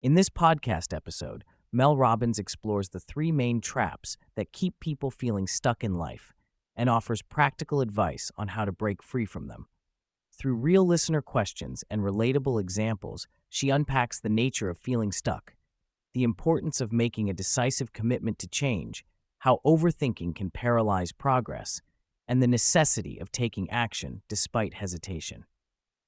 In this podcast episode, Mel Robbins explores the three main traps that keep people feeling stuck in life and offers practical advice on how to break free from them. Through real listener questions and relatable examples, she unpacks the nature of feeling stuck, the importance of making a decisive commitment to change, how overthinking can paralyze progress, and the necessity of taking action despite hesitation.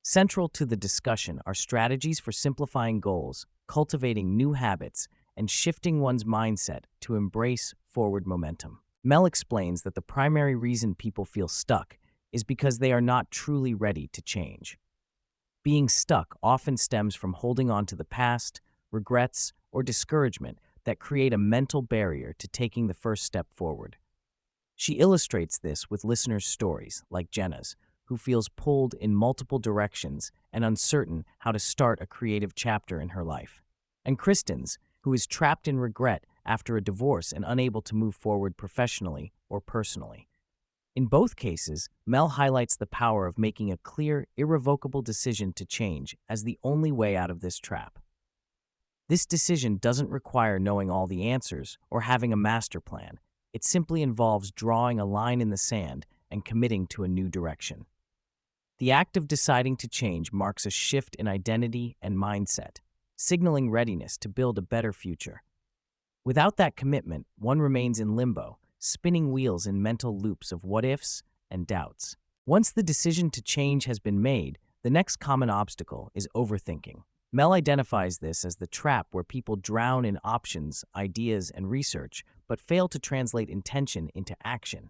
Central to the discussion are strategies for simplifying goals, cultivating new habits, and shifting one's mindset to embrace forward momentum. Mel explains that the primary reason people feel stuck is because they are not truly ready to change. Being stuck often stems from holding on to the past, regrets, or discouragement that create a mental barrier to taking the first step forward. She illustrates this with listeners' stories, like Jenna's, who feels pulled in multiple directions and uncertain how to start a creative chapter in her life, and Kristen's, who is trapped in regret after a divorce and unable to move forward professionally or personally. In both cases, Mel highlights the power of making a clear, irrevocable decision to change as the only way out of this trap. This decision doesn't require knowing all the answers or having a master plan. It simply involves drawing a line in the sand and committing to a new direction. The act of deciding to change marks a shift in identity and mindset, signaling readiness to build a better future. Without that commitment, one remains in limbo, spinning wheels in mental loops of what-ifs and doubts. Once the decision to change has been made, the next common obstacle is overthinking. Mel identifies this as the trap where people drown in options, ideas, and research, but fail to translate intention into action.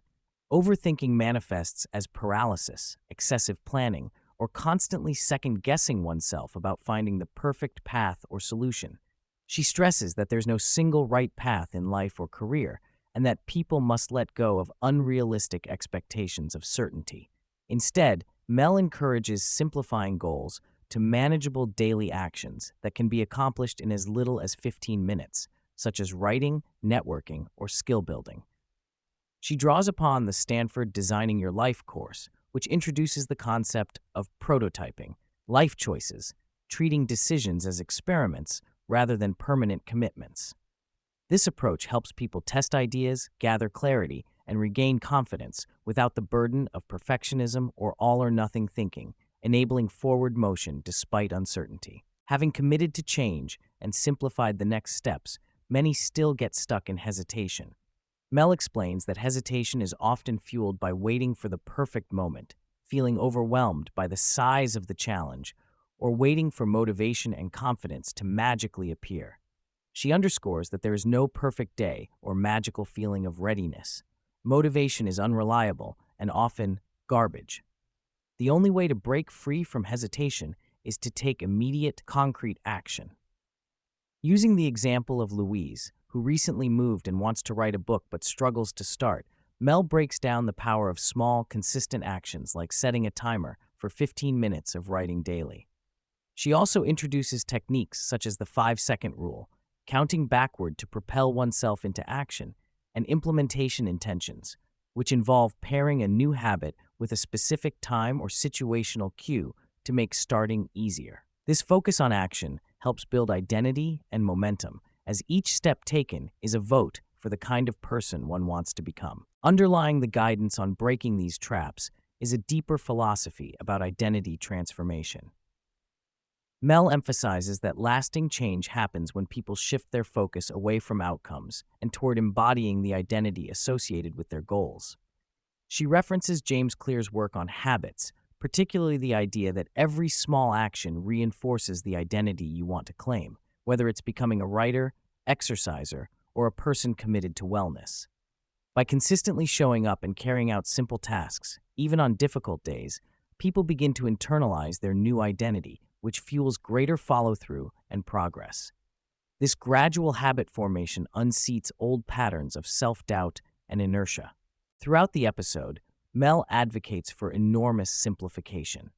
Overthinking manifests as paralysis, excessive planning, or constantly second-guessing oneself about finding the perfect path or solution. She stresses that there's no single right path in life or career, and that people must let go of unrealistic expectations of certainty. Instead, Mel encourages simplifying goals to manageable daily actions that can be accomplished in as little as 15 minutes, such as writing, networking, or skill building. She draws upon the Stanford Designing Your Life course, which introduces the concept of prototyping, life choices, treating decisions as experiments rather than permanent commitments. This approach helps people test ideas, gather clarity, and regain confidence without the burden of perfectionism or all-or-nothing thinking, enabling forward motion despite uncertainty. Having committed to change and simplified the next steps, many still get stuck in hesitation. Mel explains that hesitation is often fueled by waiting for the perfect moment, feeling overwhelmed by the size of the challenge, or waiting for motivation and confidence to magically appear. She underscores that there is no perfect day or magical feeling of readiness. Motivation is unreliable and often garbage. The only way to break free from hesitation is to take immediate, concrete action. Using the example of Louise, who recently moved and wants to write a book but struggles to start, Mel breaks down the power of small, consistent actions like setting a timer for 15 minutes of writing daily. She also introduces techniques such as the 5-second rule, counting backward to propel oneself into action, and implementation intentions, which involve pairing a new habit with a specific time or situational cue to make starting easier. This focus on action helps build identity and momentum, as each step taken is a vote for the kind of person one wants to become. Underlying the guidance on breaking these traps is a deeper philosophy about identity transformation. Mel emphasizes that lasting change happens when people shift their focus away from outcomes and toward embodying the identity associated with their goals. She references James Clear's work on habits, particularly the idea that every small action reinforces the identity you want to claim, whether it's becoming a writer, exerciser, or a person committed to wellness. By consistently showing up and carrying out simple tasks, even on difficult days, people begin to internalize their new identity, which fuels greater follow-through and progress. This gradual habit formation unseats old patterns of self-doubt and inertia. Throughout the episode, Mel advocates for enormous simplification,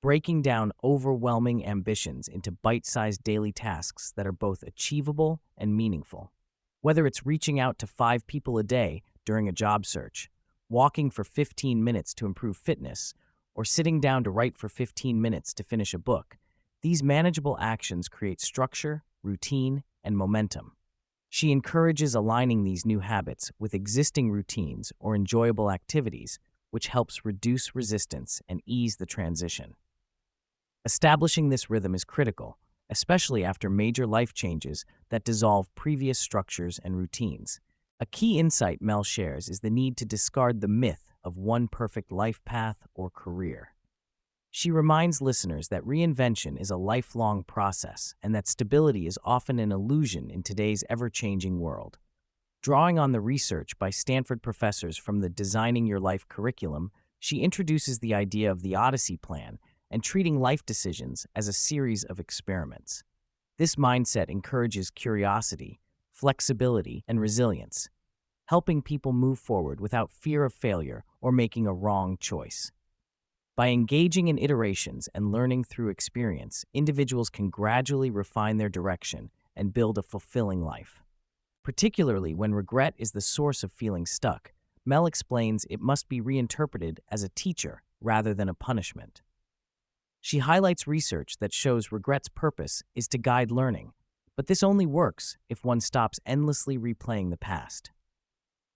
breaking down overwhelming ambitions into bite-sized daily tasks that are both achievable and meaningful. Whether it's reaching out to 5 people a day during a job search, walking for 15 minutes to improve fitness, or sitting down to write for 15 minutes to finish a book, these manageable actions create structure, routine, and momentum. She encourages aligning these new habits with existing routines or enjoyable activities, which helps reduce resistance and ease the transition. Establishing this rhythm is critical, especially after major life changes that dissolve previous structures and routines. A key insight Mel shares is the need to discard the myth of one perfect life path or career. She reminds listeners that reinvention is a lifelong process and that stability is often an illusion in today's ever-changing world. Drawing on the research by Stanford professors from the Designing Your Life curriculum, she introduces the idea of the Odyssey Plan and treating life decisions as a series of experiments. This mindset encourages curiosity, flexibility, and resilience, helping people move forward without fear of failure or making a wrong choice. By engaging in iterations and learning through experience, individuals can gradually refine their direction and build a fulfilling life. Particularly when regret is the source of feeling stuck, Mel explains it must be reinterpreted as a teacher rather than a punishment. She highlights research that shows regret's purpose is to guide learning, but this only works if one stops endlessly replaying the past.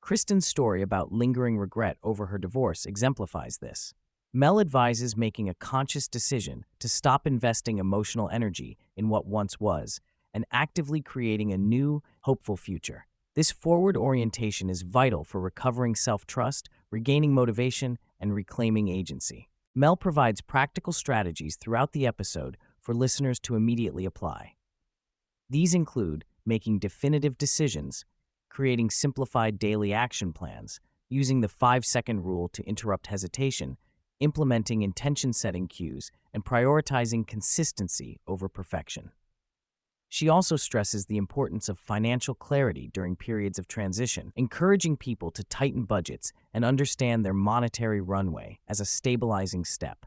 Kristen's story about lingering regret over her divorce exemplifies this. Mel advises making a conscious decision to stop investing emotional energy in what once was and actively creating a new, hopeful future. This forward orientation is vital for recovering self-trust, regaining motivation, and reclaiming agency. Mel provides practical strategies throughout the episode for listeners to immediately apply. These include making definitive decisions, creating simplified daily action plans, using the 5-second rule to interrupt hesitation, implementing intention-setting cues, and prioritizing consistency over perfection. She also stresses the importance of financial clarity during periods of transition, encouraging people to tighten budgets and understand their monetary runway as a stabilizing step.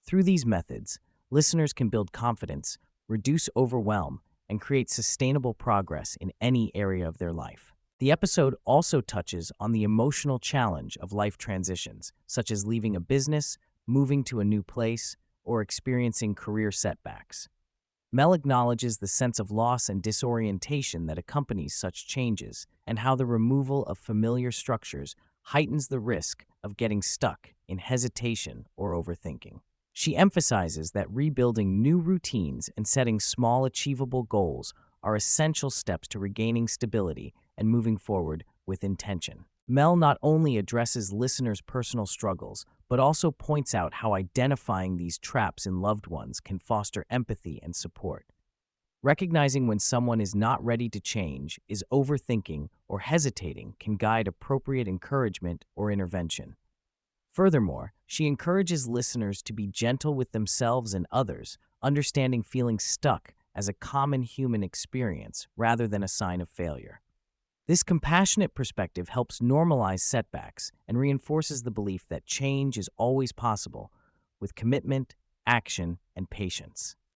Through these methods, listeners can build confidence, reduce overwhelm, and create sustainable progress in any area of their life. The episode also touches on the emotional challenge of life transitions, such as leaving a business, moving to a new place, or experiencing career setbacks. Mel acknowledges the sense of loss and disorientation that accompanies such changes and how the removal of familiar structures heightens the risk of getting stuck in hesitation or overthinking. She emphasizes that rebuilding new routines and setting small, achievable goals are essential steps to regaining stability and moving forward with intention. Mel not only addresses listeners' personal struggles, but also points out how identifying these traps in loved ones can foster empathy and support. Recognizing when someone is not ready to change, is overthinking, or hesitating can guide appropriate encouragement or intervention. Furthermore, she encourages listeners to be gentle with themselves and others, understanding feeling stuck as a common human experience rather than a sign of failure. This compassionate perspective helps normalize setbacks and reinforces the belief that change is always possible with commitment, action, and patience.